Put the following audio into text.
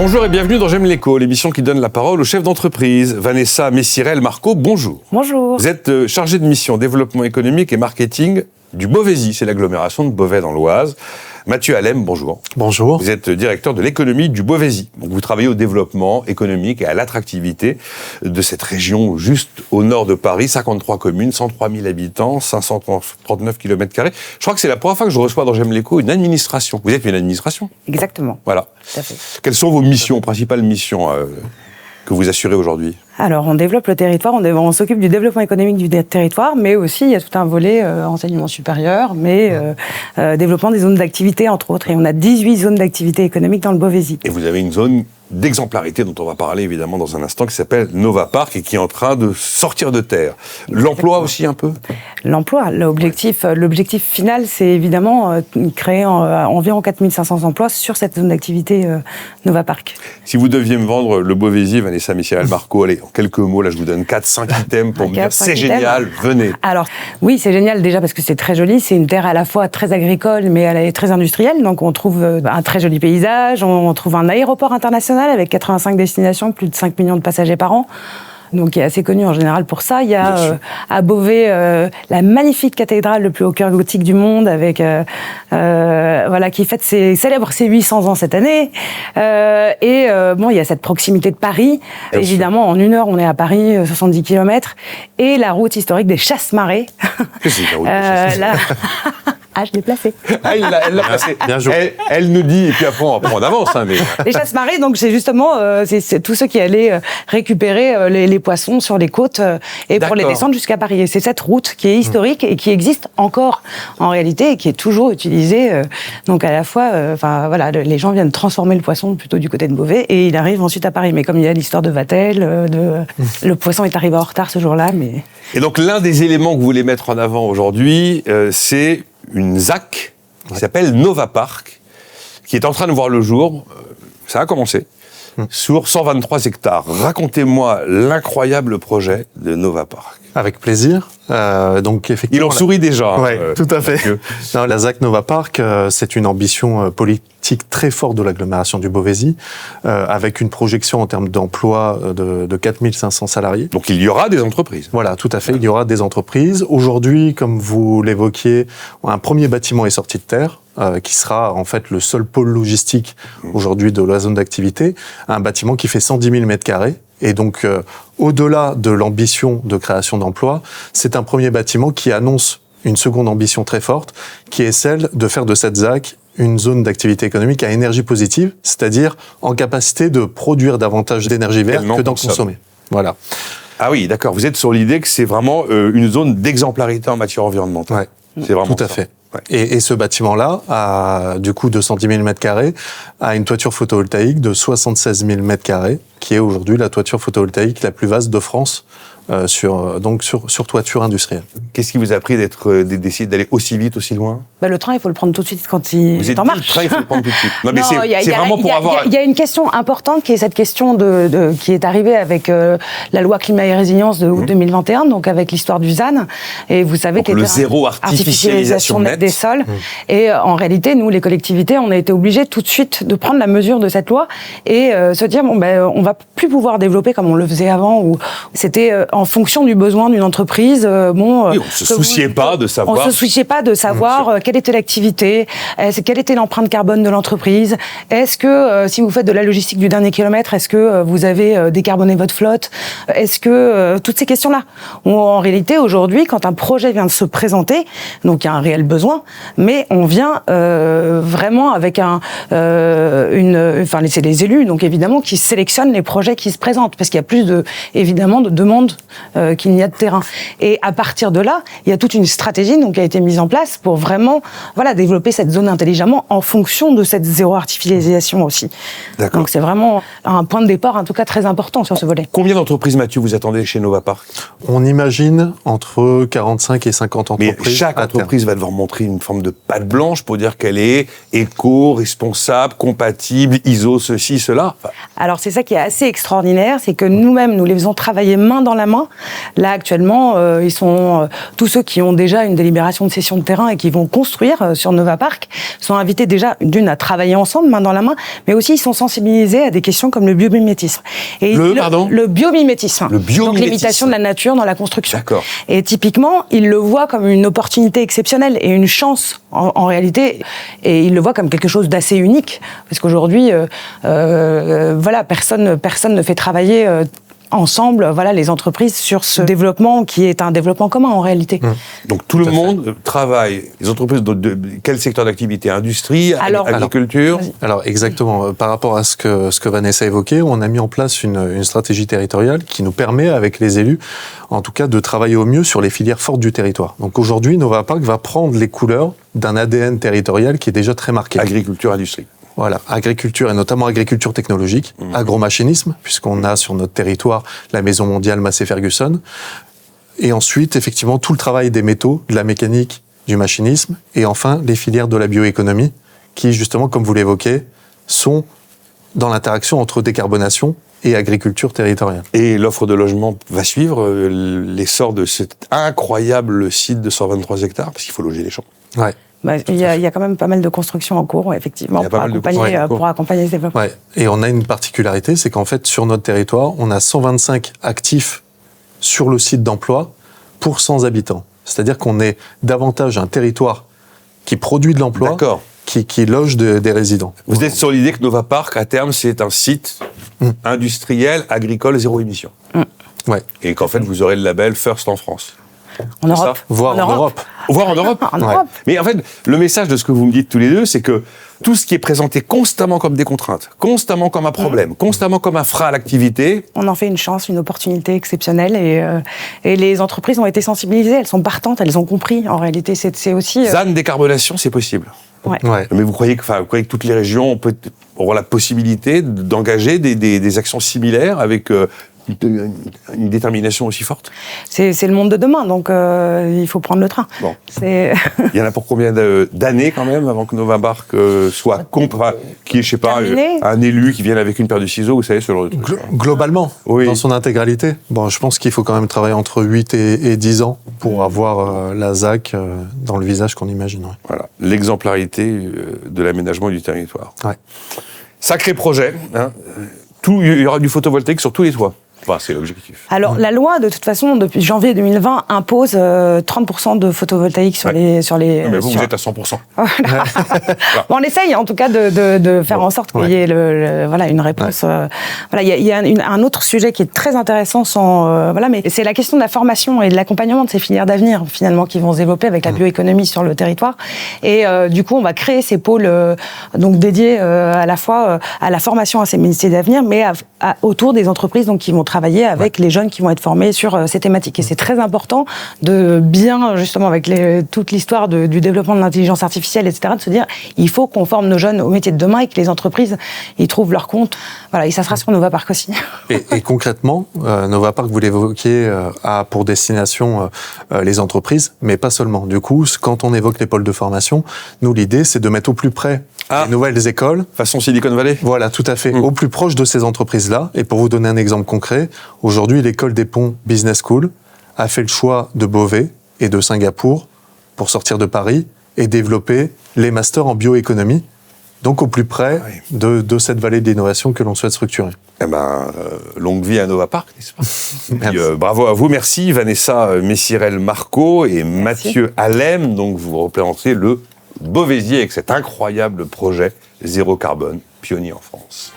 Bonjour et bienvenue dans J'aime l'écho, l'émission qui donne la parole aux chefs d'entreprise. Vanessa Messirel-Marco, bonjour. Bonjour. Vous êtes chargée de mission développement économique et marketing du Beauvaisis, c'est l'agglomération de Beauvais dans l'Oise. Mathieu Allem, bonjour. Bonjour. Vous êtes directeur de l'économie du Beauvaisis. Donc vous travaillez au développement économique et à l'attractivité de cette région juste au nord de Paris, 53 communes, 103 000 habitants, 539 km². Je crois que c'est la première fois que je reçois dans J'aime l'écho une administration. Vous êtes une administration ? Exactement. Voilà. Tout à fait. Quelles sont vos missions, principales missions que vous assurez aujourd'hui ? Alors, on développe le territoire, on s'occupe du développement économique du territoire, mais aussi il y a tout un volet enseignement supérieur, mais développement des zones d'activité, entre autres. Et on a 18 zones d'activité économique dans le Beauvaisis. Et vous avez une zone d'exemplarité dont on va parler évidemment dans un instant, qui s'appelle Nova Park et qui est en train de sortir de terre. L'emploi aussi un peu ? L'emploi, l'objectif final, c'est évidemment créer environ 4500 emplois sur cette zone d'activité Nova Park. Si vous deviez me vendre le Beauvaisis, Vanessa Messirel-Marco, allez, en quelques mots, là je vous donne 4-5 items pour me dire c'est génial, venez. Alors oui, c'est génial déjà parce que c'est très joli, c'est une terre à la fois très agricole mais elle est très industrielle, donc on trouve un très joli paysage, on trouve un aéroport international avec 85 destinations, plus de 5 millions de passagers par an. Donc, il est assez connu en général pour ça. Il y a à Beauvais la magnifique cathédrale, le plus haut cœur gothique du monde, avec qui célèbre ses 800 ans cette année. Il y a cette proximité de Paris. Bien évidemment, sûr. En 1 heure, on est à Paris, 70 km. Et la route historique des Chasse-Marées. Qu'est-ce que c'est la route des Chasse-Marées ? Ah, je l'ai placé. Ah, elle l'a placé. Bien joué. Elle nous dit, et puis après on avance. Mais... Les Chasse-Marées, donc c'est justement c'est tous ceux qui allaient récupérer les poissons sur les côtes et pour les descendre jusqu'à Paris. Et c'est cette route qui est historique et qui existe encore en réalité et qui est toujours utilisée. Donc à la fois, les gens viennent transformer le poisson plutôt du côté de Beauvais et il arrive ensuite à Paris. Mais comme il y a l'histoire de Vatel, le poisson est arrivé en retard ce jour-là. Mais... Et donc l'un des éléments que vous voulez mettre en avant aujourd'hui, c'est une ZAC qui s'appelle Nova Park, qui est en train de voir le jour. Ça a commencé sur 123 hectares. Racontez-moi l'incroyable projet de Nova Park. Avec plaisir. Donc effectivement, il en sourit déjà. Oui, tout à fait. Non, la ZAC Nova Park, c'est une ambition politique très forte de l'agglomération du Beauvaisis, avec une projection en termes d'emploi de 4500 salariés. Donc il y aura des entreprises. Voilà, tout à fait. Il y aura des entreprises. Aujourd'hui, comme vous l'évoquiez, un premier bâtiment est sorti de terre, qui sera en fait le seul pôle logistique aujourd'hui de la zone d'activité. Un bâtiment qui fait 110 000 m². Et donc, au-delà de l'ambition de création d'emplois, c'est un premier bâtiment qui annonce une seconde ambition très forte, qui est celle de faire de cette ZAC une zone d'activité économique à énergie positive, c'est-à-dire en capacité de produire davantage d'énergie verte que d'en consommer. Voilà. Ah oui, d'accord. Vous êtes sur l'idée que c'est vraiment une zone d'exemplarité en matière environnementale. Ouais. C'est vraiment tout à fait. Ouais. Et ce bâtiment-là, a du coup 210 000 m², a une toiture photovoltaïque de 76 000 m², qui est aujourd'hui la toiture photovoltaïque la plus vaste de France, sur toiture industrielle. Qu'est-ce qui vous a pris d'essayer d'aller aussi vite, aussi loin ? Le train, il faut le prendre tout de suite quand il est en marche. Le train, il faut le prendre tout de suite. Non, mais c'est vraiment pour avoir... Il y a une question importante qui est cette question qui est arrivée avec la loi climat et résilience de août 2021, donc avec l'histoire du ZAN. Et vous savez que le zéro artificialisation nette des sols. Et en réalité, nous, les collectivités, on a été obligés tout de suite de prendre la mesure de cette loi et se dire, on va plus pouvoir développer comme on le faisait avant, où c'était en fonction du besoin d'une entreprise. Oui, on ne se souciait pas de savoir. On ne se souciait pas de savoir quelle était l'activité, quelle était l'empreinte carbone de l'entreprise. Est-ce que, si vous faites de la logistique du dernier kilomètre, est-ce que vous avez décarboné votre flotte ? Est-ce que toutes ces questions-là, en réalité, aujourd'hui, quand un projet vient de se présenter, donc il y a un réel besoin, mais on vient vraiment avec c'est les élus, donc évidemment, qui sélectionnent les projets qui se présentent, parce qu'il y a plus évidemment de demandes qu'il n'y a de terrain. Et à partir de là, il y a toute une stratégie qui a été mise en place pour vraiment développer cette zone intelligemment en fonction de cette zéro artificialisation aussi. D'accord. Donc c'est vraiment un point de départ, en tout cas, très important sur ce volet. Combien d'entreprises, Mathieu, vous attendez chez Nova Park ? On imagine entre 45 et 50 entreprises. Mais chaque entreprise va devoir montrer une forme de patte blanche pour dire qu'elle est éco, responsable, compatible, ISO, ceci, cela. Alors c'est ça qui est assez extraordinaire, c'est que nous-mêmes, nous les faisons travailler main dans la main demain. Là, actuellement, ils sont tous ceux qui ont déjà une délibération de cession de terrain et qui vont construire sur Nova Park sont invités déjà à travailler ensemble, main dans la main, mais aussi ils sont sensibilisés à des questions comme le biomimétisme. Et le biomimétisme. Le biomimétisme. Donc l'imitation de la nature dans la construction. D'accord. Et typiquement, ils le voient comme une opportunité exceptionnelle et une chance en réalité, et ils le voient comme quelque chose d'assez unique, parce qu'aujourd'hui, voilà, personne ne fait travailler ensemble, voilà, les entreprises sur ce développement qui est un développement commun en réalité. Donc tout le monde travaille. Les entreprises de quel secteur d'activité? Industrie, agriculture? Alors exactement. Par rapport à ce que Vanessa évoquait, on a mis en place une stratégie territoriale qui nous permet, avec les élus, en tout cas, de travailler au mieux sur les filières fortes du territoire. Donc aujourd'hui, Nova Park va prendre les couleurs d'un ADN territorial qui est déjà très marqué. Agriculture, industrie. Voilà, agriculture et notamment agriculture technologique, agromachinisme, puisqu'on a sur notre territoire la Maison mondiale Massey-Ferguson. Et ensuite, effectivement, tout le travail des métaux, de la mécanique, du machinisme. Et enfin, les filières de la bioéconomie, qui, justement, comme vous l'évoquez, sont dans l'interaction entre décarbonation et agriculture territoriale. Et l'offre de logement va suivre l'essor de cet incroyable site de 123 hectares, parce qu'il faut loger les gens. Ouais. Il y a quand même pas mal de constructions en cours, effectivement, pour accompagner ce développement. Ouais. Et on a une particularité, c'est qu'en fait, sur notre territoire, on a 125 actifs sur le site d'emploi pour 100 habitants. C'est-à-dire qu'on est davantage un territoire qui produit de l'emploi, qui loge des résidents. Vous êtes sur l'idée que Nova Park, à terme, c'est un site industriel, agricole, zéro émission. Ouais. Et qu'en fait, vous aurez le label First en France. En Europe. Voire en Europe. Voire en Europe. En Europe. Mais en fait, le message de ce que vous me dites tous les deux, c'est que tout ce qui est présenté constamment comme des contraintes, constamment comme un problème, constamment comme un frein à l'activité... On en fait une chance, une opportunité exceptionnelle et les entreprises ont été sensibilisées, elles sont partantes, elles ont compris. En réalité, c'est aussi... ZAN décarbonation, c'est possible. Ouais. Mais vous croyez que toutes les régions auront la possibilité d'engager des actions similaires avec... une détermination aussi forte? C'est le monde de demain, donc il faut prendre le train. Bon. Il y en a pour combien d'années quand même avant que Nova Park soit qui est, je sais pas, un élu qui vienne avec une paire de ciseaux, vous savez, sur le truc. Globalement, dans son intégralité. Bon, je pense qu'il faut quand même travailler entre 8 et 10 ans pour avoir la ZAC dans le visage qu'on imagine. Ouais. Voilà, l'exemplarité de l'aménagement du territoire. Ouais. Sacré projet. Hein. Il y aura du photovoltaïque sur tous les toits. Enfin, c'est l'objectif. Alors, la loi, de toute façon, depuis janvier 2020, impose 30% de photovoltaïque sur les... Mais vous êtes à 100%. Voilà. Bon, on essaye, en tout cas, de faire en sorte qu'il y ait une réponse. Voilà, il y a un autre sujet qui est très intéressant, mais c'est la question de la formation et de l'accompagnement de ces filières d'avenir, finalement, qui vont se développer avec la bioéconomie sur le territoire. Et du coup, on va créer ces pôles donc dédiés à la fois à la formation à ces métiers d'avenir, mais autour des entreprises donc, qui vont travailler avec les jeunes qui vont être formés sur ces thématiques. Et c'est très important de bien, justement, avec toute l'histoire du développement de l'intelligence artificielle, etc., de se dire, il faut qu'on forme nos jeunes au métier de demain et que les entreprises y trouvent leur compte. Voilà, et ça sera sur Nova Park aussi. Et concrètement, Nova Park, vous l'évoquiez, a pour destination les entreprises, mais pas seulement. Du coup, quand on évoque les pôles de formation, nous, l'idée, c'est de mettre au plus près les nouvelles écoles. Façon Silicon Valley. Voilà, tout à fait. Au plus proche de ces entreprises-là. Et pour vous donner un exemple concret, aujourd'hui, l'école des Ponts Business School a fait le choix de Beauvais et de Singapour pour sortir de Paris et développer les masters en bioéconomie, donc au plus près de cette vallée de l'innovation que l'on souhaite structurer. Longue vie à Nova Park, n'est-ce pas? Puis, bravo à vous, merci Vanessa Messirel-Marco et Mathieu Allem. Donc vous représentez le Beauvaisier avec cet incroyable projet Zéro Carbone, pionnier en France.